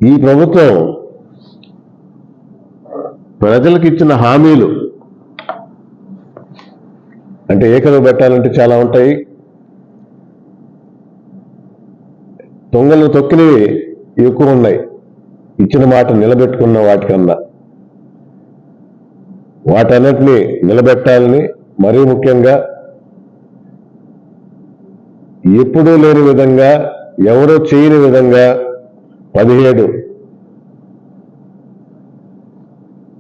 ఈ ప్రభుత్వం ప్రజలకు ఇచ్చిన హామీలు అంటే ఏకరువు పెట్టాలంటే చాలా ఉంటాయి. తొంగలు తొక్కినవి ఎక్కువ ఉన్నాయి. ఇచ్చిన మాట నిలబెట్టుకున్న వాటికన్నా వాటన్నిటినీ నిలబెట్టాలని, మరీ ముఖ్యంగా ఎప్పుడూ లేని విధంగా, ఎవరో చేయని విధంగా 17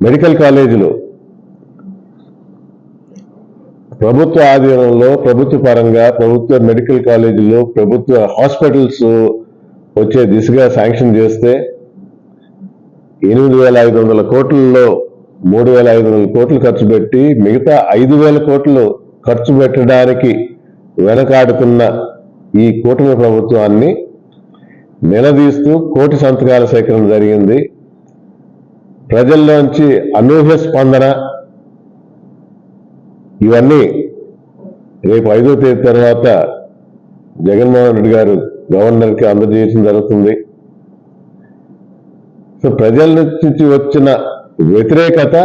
మెడికల్ కాలేజీలు ప్రభుత్వ ఆధీనంలో, ప్రభుత్వ పరంగా, ప్రభుత్వ మెడికల్ కాలేజీలు, ప్రభుత్వ హాస్పిటల్స్ వచ్చే దిశగా శాంక్షన్ చేస్తే 8,500 కోట్లలో 3,500 కోట్లు ఖర్చు పెట్టి మిగతా 5,000 కోట్లు ఖర్చు పెట్టడానికి వెనకాడుతున్న ఈ కూటమి ప్రభుత్వాన్ని నిలదీస్తూ కోటి సంతకాల సేకరణ జరిగింది. ప్రజల్లోంచి అనూహ్య స్పందన. ఇవన్నీ రేపు 5వ తేదీ తర్వాత జగన్మోహన్ రెడ్డి గారు గవర్నర్కి అందజేయడం జరుగుతుంది. సో ప్రజల నుంచి వచ్చిన వ్యతిరేకత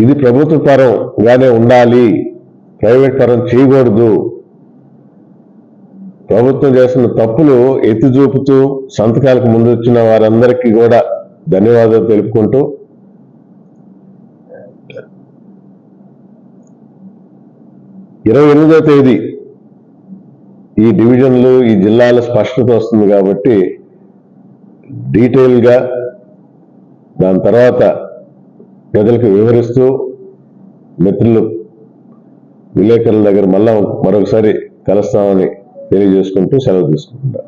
ఇది ప్రభుత్వ పరంగానే ఉండాలి, ప్రైవేట్ పరం చేయకూడదు. ప్రభుత్వం చేస్తున్న తప్పులు ఎత్తి చూపుతూ సంతకాలకు ముందు వచ్చిన వారందరికీ కూడా ధన్యవాదాలు తెలుపుకుంటూ, 28వ తేదీ ఈ డివిజన్లు, ఈ జిల్లాల స్పష్టత వస్తుంది కాబట్టి డీటెయిల్గా దాని తర్వాత ప్రజలకు వివరిస్తూ మిత్రులు విలేకరుల దగ్గర మరొకసారి కలుస్తామని తెలియజేసుకుంటూ సెలవు తీసుకుంటున్నాను.